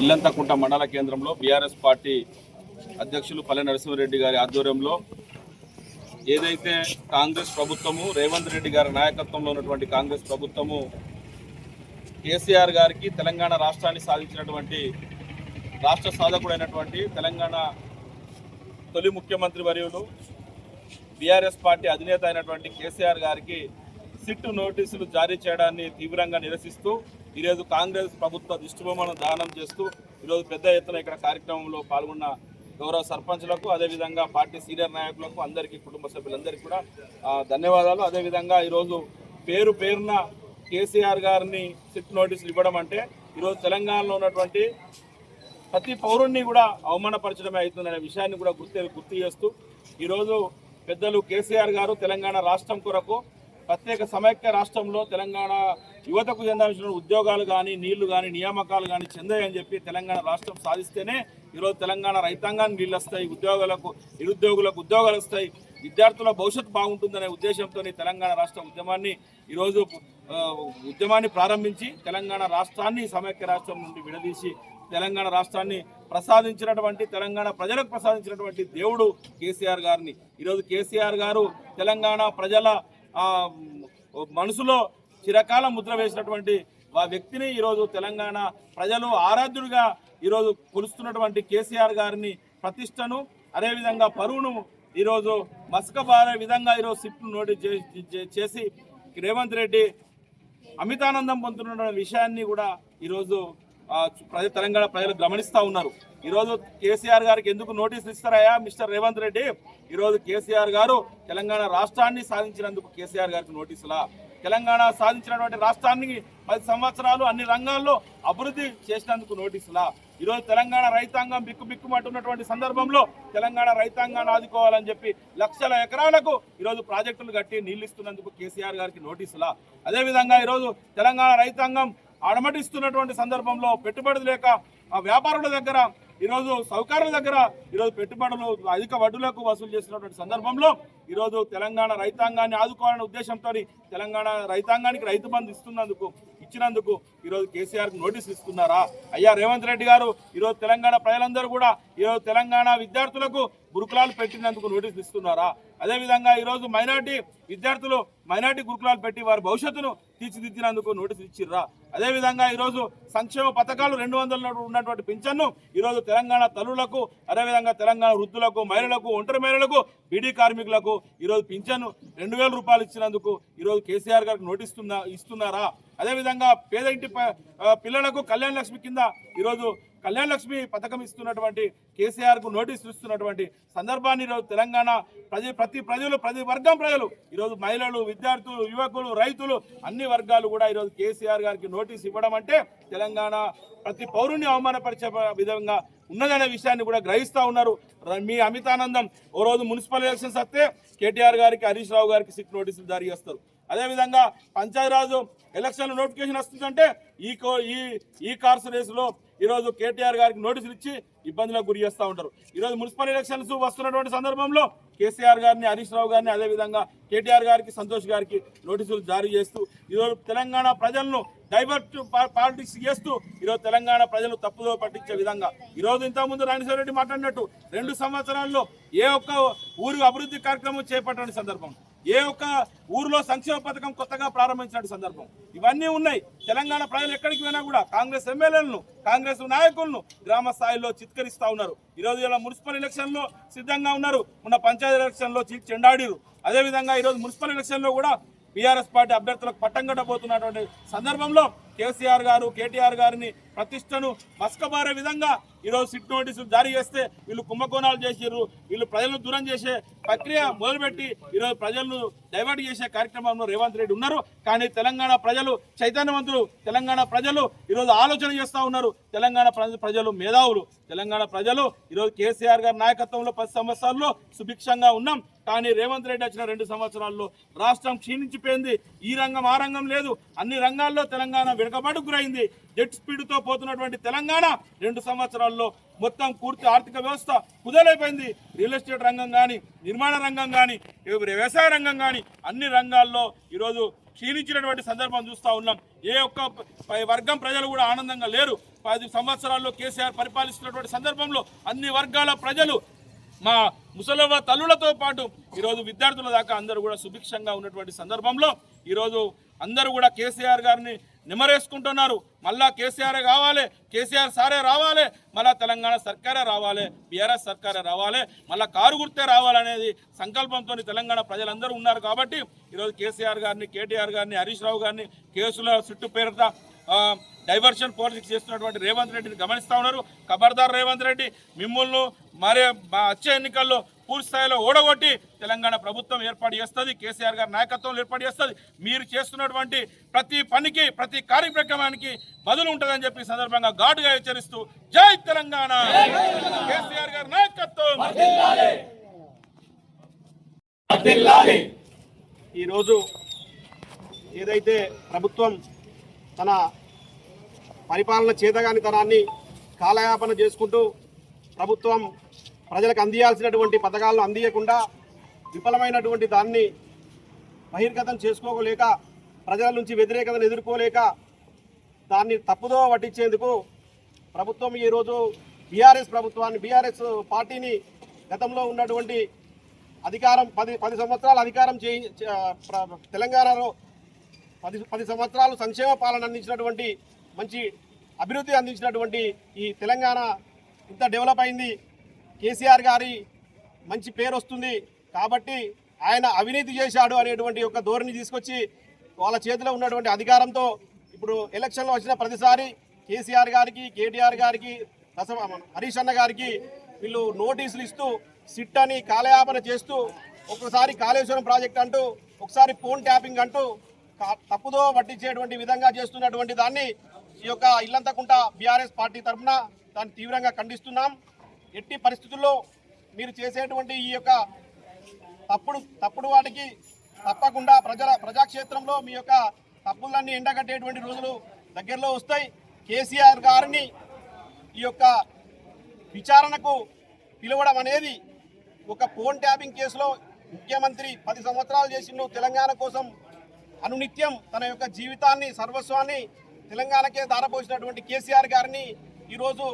ఇల్లంతకుంట మండల కేంద్రంలో BRS party అధ్యక్షులు పల్లె నరసింహారెడ్డి గారి ఆధ్వర్యంలో ఏదైతే కాంగ్రెస్ ప్రభుత్వము రేవంత్ రెడ్డి గారి నాయకత్వంలో ఉన్నటువంటి కాంగ్రెస్ ప్రభుత్వము కేసీఆర్ గారికి తెలంగాణ రాష్ట్రాన్ని సాధించినటువంటి రాష్ట్ర సాధకుడైనటువంటి తెలంగాణ తొలి ముఖ్యమంత్రి వర్యులు బీఆర్ఎస్ పార్టీ అధినేత అయినటువంటి కేసీఆర్ గారికి సిట్టు నోటీసులు జారీ చేయడాన్ని తీవ్రంగా నిరసిస్తూ ఈరోజు కాంగ్రెస్ ప్రభుత్వ దిష్టిబొమ్మను దానం చేస్తూ ఈరోజు పెద్ద ఎత్తున ఇక్కడ కార్యక్రమంలో పాల్గొన్న గౌరవ సర్పంచులకు అదేవిధంగా పార్టీ సీనియర్ నాయకులకు అందరికీ కుటుంబ సభ్యులందరికీ కూడా ధన్యవాదాలు. అదేవిధంగా ఈరోజు పేరున కేసీఆర్ గారిని సిట్ నోటీసులు ఇవ్వడం అంటే ఈరోజు తెలంగాణలో ఉన్నటువంటి ప్రతి పౌరుణ్ణి కూడా అవమానపరచడమే అవుతుందనే విషయాన్ని కూడా గుర్తు చేస్తూ ఈరోజు పెద్దలు కేసీఆర్ గారు తెలంగాణ రాష్ట్రం కొరకు ప్రత్యేక సమైక్య రాష్ట్రంలో తెలంగాణ యువతకు చెందాల్సిన ఉద్యోగాలు కానీ నీళ్లు కానీ నియామకాలు కానీ చెందాయని చెప్పి తెలంగాణ రాష్ట్రం సాధిస్తేనే ఈరోజు తెలంగాణ రైతాంగానికి నీళ్ళు వస్తాయి, నిరుద్యోగులకు ఉద్యోగాలు వస్తాయి, విద్యార్థుల భవిష్యత్తు బాగుంటుందనే ఉద్దేశంతో తెలంగాణ రాష్ట్ర ఉద్యమాన్ని ప్రారంభించి తెలంగాణ రాష్ట్రాన్ని సమైక్య రాష్ట్రం నుండి విడదీసి తెలంగాణ రాష్ట్రాన్ని ప్రసాదించినటువంటి తెలంగాణ ప్రజలకు ప్రసాదించినటువంటి దేవుడు కేసీఆర్ గారిని ఈరోజు కేసీఆర్ గారు తెలంగాణ ప్రజల మనసులో చిరకాలం ముద్ర వేసినటువంటి ఆ వ్యక్తిని ఈరోజు తెలంగాణ ప్రజలు ఆరాధ్యుడిగా ఈరోజు కొలుస్తున్నటువంటి కేసీఆర్ గారిని ప్రతిష్టను అదేవిధంగా పరువును ఈరోజు మసకబారే విధంగా ఈరోజు సిట్ను నోటీస్ చేసి రేవంత్ రెడ్డి అమితానందం పొందుతున్న విషయాన్ని కూడా ఈరోజు తెలంగాణ ప్రజలు గమనిస్తూ ఉన్నారు. ఈరోజు కేసీఆర్ గారికి ఎందుకు నోటీసులు ఇస్తారయ్యా మిస్టర్ రేవంత్ రెడ్డి? ఈరోజు కేసీఆర్ గారు తెలంగాణ రాష్ట్రాన్ని సాధించినందుకు కేసీఆర్ గారికి నోటీసులా? తెలంగాణ సాధించినటువంటి రాష్ట్రానికి 10 సంవత్సరాలు అన్ని రంగాల్లో అభివృద్ధి చేసినందుకు నోటీసులా? ఈరోజు తెలంగాణ రైతాంగం బిక్కుబిక్కుమంటున్నటువంటి సందర్భంలో తెలంగాణ రైతాంగాన్ని ఆదుకోవాలని చెప్పి లక్షల ఎకరాలకు ఈరోజు ప్రాజెక్టులు కట్టి నీళ్లు ఇస్తున్నందుకు కేసీఆర్ గారికి నోటీసులా? అదేవిధంగా ఈరోజు తెలంగాణ రైతాంగం అడమటిస్తున్నటువంటి సందర్భంలో పెట్టుబడులు లేక ఆ వ్యాపారుల దగ్గర ఈరోజు సౌకర్యాల దగ్గర ఈరోజు పెట్టుబడులు అధిక వడ్డీలకు వసూలు చేస్తున్నటువంటి సందర్భంలో ఈరోజు తెలంగాణ రైతాంగాన్ని ఆదుకోవాలనే ఉద్దేశంతో తెలంగాణ రైతాంగానికి రైతు బంధు ఇచ్చినందుకు ఈరోజు కేసీఆర్కి నోటీసులు ఇస్తున్నారా? అయ్యా రేవంత్ రెడ్డి గారు ఈరోజు తెలంగాణ ప్రజలందరూ కూడా ఈరోజు తెలంగాణ విద్యార్థులకు గురుకులాలు పెట్టినందుకు నోటీసులు ఇస్తున్నారా? అదేవిధంగా ఈరోజు మైనార్టీ గురుకులాలు పెట్టి వారి భవిష్యత్తును తీర్చిదిద్దినందుకు నోటీసులు ఇచ్చిర్రా? అదేవిధంగా ఈరోజు సంక్షేమ పథకాలు 200 ఉన్నటువంటి పింఛన్ను ఈరోజు తెలంగాణ తల్లులకు అదేవిధంగా తెలంగాణ వృద్ధులకు మహిళలకు ఒంటరి మహిళలకు బీడీ కార్మికులకు ఈరోజు పింఛన్ను 2000 రూపాయలు ఇచ్చినందుకు ఈరోజు కేసీఆర్ గారికి నోటీస్ ఇస్తున్నారా? అదేవిధంగా పేద పిల్లలకు కళ్యాణ లక్ష్మి కింద ఈరోజు కళ్యాణ లక్ష్మి పథకం ఇస్తున్నటువంటి కేసీఆర్కు నోటీసులు ఇస్తున్నటువంటి సందర్భాన్ని ఈరోజు తెలంగాణ ప్రతి వర్గం ప్రజలు ఈరోజు మహిళలు, విద్యార్థులు, యువకులు, రైతులు అన్ని వర్గాలు కూడా ఈరోజు కేసీఆర్ గారికి నోటీసు ఇవ్వడం అంటే తెలంగాణ ప్రతి పౌరుని అవమానపరిచే విధంగా ఉన్నదనే విషయాన్ని కూడా గ్రహిస్తూ ఉన్నారు. మీ అమితానందం ఓ రోజు మున్సిపల్ ఎలక్షన్స్ వస్తే కేటీఆర్ గారికి, హరీష్ రావు గారికి సిట్ నోటీసులు జారీ చేస్తారు. అదేవిధంగా పంచాయతీరాజు ఎలక్షన్ల నోటిఫికేషన్ వస్తుందంటే ఈ కార్స్ రేసులో ఈరోజు కేటీఆర్ గారికి నోటీసులు ఇచ్చి ఇబ్బందులకు గురి చేస్తూ ఉంటారు. ఈరోజు మున్సిపల్ ఎలక్షన్స్ వస్తున్నటువంటి సందర్భంలో కేసీఆర్ గారిని, హరీష్ రావు గారిని అదేవిధంగా కేటీఆర్ గారికి, సంతోష్ గారికి నోటీసులు జారీ చేస్తూ ఈరోజు తెలంగాణ ప్రజలను డైవర్ట్ పాలిటిక్స్ చేస్తూ ఈరోజు తెలంగాణ ప్రజలు తప్పుదో పట్టించే విధంగా ఈరోజు ఇంతకుముందు రాజశేఖర రెడ్డి మాట్లాడినట్టు 2 సంవత్సరాల్లో ఏ ఒక్క ఊరు అభివృద్ధి కార్యక్రమం చేపట్టని సందర్భం, ఏ ఒక్క ఊరిలో సంక్షేమ పథకం కొత్తగా ప్రారంభించిన సందర్భం ఇవన్నీ ఉన్నాయి. తెలంగాణ ప్రజలు ఎక్కడికి పోయినా కూడా కాంగ్రెస్ ఎమ్మెల్యేలను, కాంగ్రెస్ నాయకులను గ్రామ స్థాయిలో చిత్కరిస్తూ ఉన్నారు. ఈరోజు ఇలా మున్సిపల్ ఎలక్షన్లో సిద్ధంగా ఉన్నారు, ఉన్న పంచాయతీ ఎలక్షన్లో చెండాడిరు. అదేవిధంగా ఈరోజు మున్సిపల్ ఎలక్షన్లో కూడా బీఆర్ఎస్ పార్టీ అభ్యర్థులకు పట్టం కట్టబోతున్నటువంటి సందర్భంలో కేసీఆర్ గారు, కేటీఆర్ గారిని ప్రతిష్టను మస్కబారే విధంగా ఈరోజు సిట్ నోటీసులు జారీ చేస్తే వీళ్ళు కుంభకోణాలు చేసారు, వీళ్ళు ప్రజలను దూరం చేసే ప్రక్రియ మొదలుపెట్టి ఈరోజు ప్రజలను డైవర్ట్ చేసే కార్యక్రమంలో రేవంత్ రెడ్డి ఉన్నారు. కానీ తెలంగాణ ప్రజలు చైతన్యవంతులు, తెలంగాణ ప్రజలు ఈరోజు ఆలోచన చేస్తూ ఉన్నారు. తెలంగాణ ప్రజలు మేధావులు. తెలంగాణ ప్రజలు ఈరోజు కేసీఆర్ గారి నాయకత్వంలో 10 సంవత్సరాల్లో సుభిక్షంగా ఉన్నాం. కానీ రేవంత్ రెడ్డి వచ్చిన 2 సంవత్సరాల్లో రాష్ట్రం క్షీణించిపోయింది. ఈ రంగం ఆ రంగం లేదు, అన్ని రంగాల్లో తెలంగాణ వెనుకబాటుకు గురైంది. జెట్ స్పీడ్తో పోతున్నటువంటి తెలంగాణ 2 సంవత్సరాల్లో మొత్తం పూర్తి ఆర్థిక వ్యవస్థ కుదేలైపోయింది. రియల్ ఎస్టేట్ రంగం కానీ, నిర్మాణ రంగం కానీ, వ్యవసాయ రంగం కానీ అన్ని రంగాల్లో ఈరోజు క్షీణించినటువంటి సందర్భం చూస్తూ ఉన్నాం. ఏ ఒక్క వర్గం ప్రజలు కూడా ఆనందంగా లేరు. 10 సంవత్సరాల్లో కేసీఆర్ పరిపాలిస్తున్నటువంటి సందర్భంలో అన్ని వర్గాల ప్రజలు, మా ముసలవ్వ తల్లులతో పాటు ఈరోజు విద్యార్థుల దాకా అందరూ కూడా సుభిక్షంగా ఉన్నటువంటి సందర్భంలో ఈరోజు అందరూ కూడా కేసీఆర్ గారిని నిమరేసుకుంటున్నారు. మళ్ళా కేసీఆర్ కావాలి, కేసీఆర్ సారే రావాలి, మళ్ళా తెలంగాణ సర్కారే రావాలి, బీఆర్ఎస్ సర్కారే రావాలి, మళ్ళా కారు గుర్తే రావాలనేది సంకల్పంతో తెలంగాణ ప్రజలందరూ ఉన్నారు. కాబట్టి ఈరోజు కేసీఆర్ గారిని, కేటీఆర్ గారిని, హరీష్ రావు గారిని కేసుల చుట్టూ పేరుత డైవర్షన్ పాలిటిక్స్ చేస్తున్నటువంటి రేవంత్ రెడ్డిని గమనిస్తూ ఉన్నారు. ఖబర్దార్ రేవంత్ రెడ్డి, మిమ్మల్ని మరే వచ్చే ఎన్నికల్లో పూర్తి స్థాయిలో ఓడగొట్టి తెలంగాణ ప్రభుత్వం ఏర్పాటు చేస్తుంది, కేసీఆర్ గారి నాయకత్వంలో ఏర్పాటు చేస్తుంది. మీరు చేస్తున్నటువంటి ప్రతి పనికి, ప్రతి కార్యక్రమానికి బదులు ఉంటుందని చెప్పి సందర్భంగా ఘాటుగా హెచ్చరిస్తూ జై తెలంగాణ, కేసీఆర్ గారి నాయకత్వం. ఈరోజు ఏదైతే ప్రభుత్వం తన పరిపాలన చేతగానితనాన్ని కాలయాపన చేసుకుంటూ ప్రభుత్వం ప్రజలకు అందియాల్సినటువంటి పథకాలను అందియకుండా విఫలమైనటువంటి దాన్ని బహిర్గతం చేసుకోలేక, ప్రజల నుంచి వ్యతిరేకతను ఎదుర్కోలేక దాన్ని తప్పుదో పట్టించేందుకు ప్రభుత్వం ఈరోజు బీఆర్ఎస్ పార్టీని గతంలో ఉన్నటువంటి అధికారం 10 సంవత్సరాలు అధికారం తెలంగాణలో 10 సంవత్సరాలు సంక్షేమ పాలన అందించినటువంటి, మంచి అభివృద్ధి అందించినటువంటి ఈ తెలంగాణ ఇంత డెవలప్ అయింది. కేసీఆర్ గారి మంచి పేరు వస్తుంది కాబట్టి ఆయన అవినీతి చేశాడు అనేటువంటి ఒక ధోరణి తీసుకొచ్చి వాళ్ళ చేతిలో ఉన్నటువంటి అధికారంతో ఇప్పుడు ఎలక్షన్లో వచ్చిన ప్రతిసారి కేసీఆర్ గారికి, కేటీఆర్ గారికి, హరీష్ అన్న గారికి వీళ్ళు నోటీసులు ఇస్తూ సిట్ అని కాలయాపన చేస్తూ, ఒకసారి కాళేశ్వరం ప్రాజెక్ట్ అంటూ, ఒకసారి ఫోన్ ట్యాపింగ్ అంటూ తప్పుదో పట్టించేటువంటి విధంగా చేస్తున్నటువంటి దాన్ని ఈ యొక్క ఇల్లంతకుంట బీఆర్ఎస్ పార్టీ తరఫున దాన్ని తీవ్రంగా ఖండిస్తున్నాం. ఎట్టి పరిస్థితుల్లో మీరు చేసేటువంటి ఈ యొక్క తప్పుడు వాటికి తప్పకుండా ప్రజాక్షేత్రంలో మీ యొక్క తప్పులన్నీ ఎండగట్టేటువంటి రోజులు దగ్గరలో వస్తాయి. కేసీఆర్ గారిని ఈ యొక్క విచారణకు పిలవడం అనేది ఒక ఫోన్ ట్యాపింగ్ కేసులో ముఖ్యమంత్రి 10 సంవత్సరాలు చేసిండు తెలంగాణ కోసం, అనునిత్యం తన యొక్క జీవితాన్ని, సర్వస్వాన్ని తెలంగాణకే దారపోసినటువంటి కేసీఆర్ గారిని ఈరోజు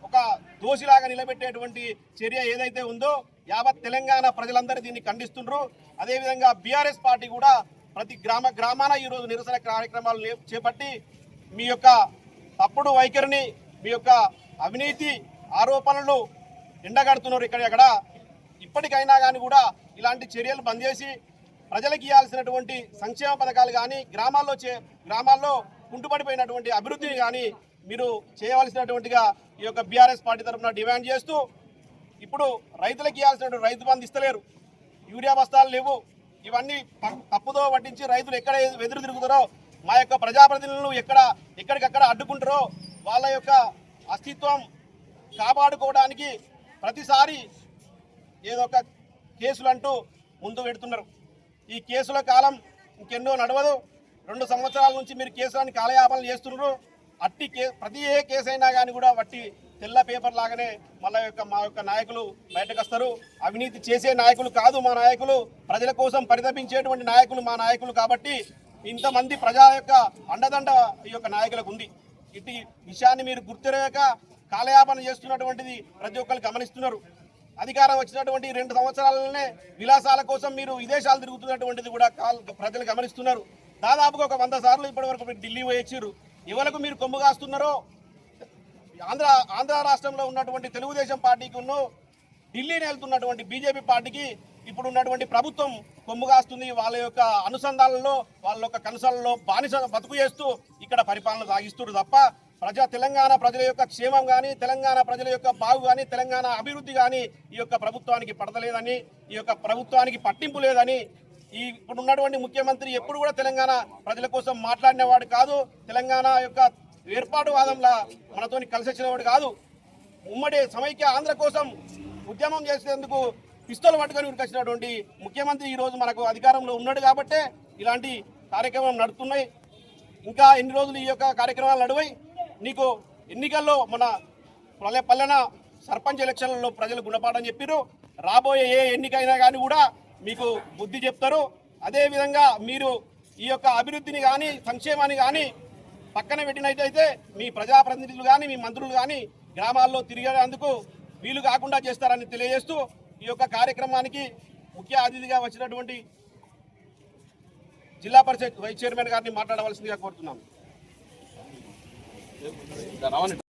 ఒక దోషిలాగా నిలబెట్టేటువంటి చర్య ఏదైతే ఉందో యావత్ తెలంగాణ ప్రజలందరూ దీన్ని ఖండిస్తున్నారు. అదేవిధంగా బీఆర్ఎస్ పార్టీ కూడా ప్రతి గ్రామాన ఈరోజు నిరసన కార్యక్రమాలు చేపట్టి మీ యొక్క తప్పుడు వైఖరిని, మీ యొక్క అవినీతి ఆరోపణలు ఎండగడుతున్నారు. ఇక్కడెక్కడ ఇప్పటికైనా కానీ కూడా ఇలాంటి చర్యలు బంద్ చేసి ప్రజలకు ఇవ్వాల్సినటువంటి సంక్షేమ పథకాలు కానీ, గ్రామాల్లో కుంటుపడిపోయినటువంటి అభివృద్ధిని కానీ మీరు చేయవలసినటువంటిగా ఈ యొక్క బీఆర్ఎస్ పార్టీ తరఫున డిమాండ్ చేస్తూ, ఇప్పుడు రైతులకు ఇవ్వాల్సినటువంటి రైతు బంధు ఇస్తలేరు, యూరియా బస్తాలు లేవు, ఇవన్నీ తప్పుదో పట్టించి రైతులు ఎక్కడ ఎదురు తిరుగుతారో, మా యొక్క ప్రజాప్రతినిధులను ఎక్కడికక్కడ అడ్డుకుంటారో వాళ్ళ యొక్క అస్తిత్వం కాపాడుకోవడానికి ప్రతిసారి ఏదో ఒక కేసులు అంటూ ముందు పెడుతున్నారు. ఈ కేసుల కాలం ఇంకెన్నో నడవదు. 2 సంవత్సరాల నుంచి మీరు కేసులని కాలయాపనలు చేస్తున్నారు. ప్రతి ఏ కేసు అయినా కానీ కూడా వట్టి తెల్ల పేపర్ లాగానే మా యొక్క నాయకులు బయటకు వస్తారు. అవినీతి చేసే నాయకులు కాదు మా నాయకులు, ప్రజల కోసం పరితపించేటువంటి నాయకులు మా నాయకులు. కాబట్టి ఇంతమంది ప్రజల యొక్క అండదండ ఈ యొక్క నాయకులకు ఉంది. ఇటు విషయాన్ని మీరు గుర్తిరగక కాలయాపన చేస్తున్నటువంటిది ప్రతి ఒక్కరు గమనిస్తున్నారు. అధికారం వచ్చినటువంటి 2 సంవత్సరాలనే విలాసాల కోసం మీరు విదేశాలు తిరుగుతున్నటువంటిది కూడా ప్రజలు గమనిస్తున్నారు. దాదాపుగా ఒక 100 సార్లు ఇప్పటి వరకు మీరు ఢిల్లీ పోయొచ్చారు. ఎవరికి మీరు కొమ్ము కాస్తున్నారో ఆంధ్ర రాష్ట్రంలో ఉన్నటువంటి తెలుగుదేశం పార్టీకి ఢిల్లీని వెళ్తున్నటువంటి బీజేపీ పార్టీకి ఇప్పుడు ఉన్నటువంటి ప్రభుత్వం కొమ్ము కాస్తుంది. వాళ్ళ యొక్క అనుసంధానంలో, వాళ్ళ యొక్క కనసాలలో బానిస బతుకు చేస్తూ ఇక్కడ పరిపాలన సాగిస్తున్నారు తప్ప తెలంగాణ ప్రజల యొక్క క్షేమం కానీ, తెలంగాణ ప్రజల యొక్క బాగు కానీ, తెలంగాణ అభివృద్ధి కానీ ఈ యొక్క ప్రభుత్వానికి పడతలేదని, ఈ యొక్క ప్రభుత్వానికి పట్టింపు లేదని, ఇప్పుడు ఉన్నటువంటి ముఖ్యమంత్రి ఎప్పుడు కూడా తెలంగాణ ప్రజల కోసం మాట్లాడినవాడు కాదు. తెలంగాణ యొక్క ఏర్పాటువాదంలా మనతోని కలిసి వచ్చినవాడు కాదు. ఉమ్మడి సమైక్య ఆంధ్ర కోసం ఉద్యమం చేసేందుకు పిస్తోలు పట్టుకొని ఉరికొచ్చినటువంటి ముఖ్యమంత్రి ఈరోజు మనకు అధికారంలో ఉన్నాడు కాబట్టే ఇలాంటి కార్యక్రమం నడుస్తున్నాయి. ఇంకా ఎన్ని రోజులు ఈ యొక్క కార్యక్రమాలు నడువై నీకు ఎన్నికల్లో మన పల్లెన సర్పంచ్ ఎలక్షన్లలో ప్రజలు గుణపాఠం చెప్పారు. రాబోయే ఏ ఎన్నికైనా కానీ కూడా మీకు బుద్ధి చెప్తారు. అదేవిధంగా మీరు ఈ యొక్క అభివృద్ధిని కానీ సంక్షేమాన్ని కానీ పక్కన పెట్టినట్టయితే మీ ప్రజాప్రతినిధులు కానీ మీ మంత్రులు కానీ గ్రామాల్లో తిరిగేందుకు వీలు కాకుండా చేస్తారని తెలియజేస్తూ ఈ యొక్క కార్యక్రమానికి ముఖ్య అతిథిగా వచ్చినటువంటి జిల్లా పరిషత్ వైస్ చైర్మన్ గారిని మాట్లాడవలసిందిగా కోరుతున్నాం.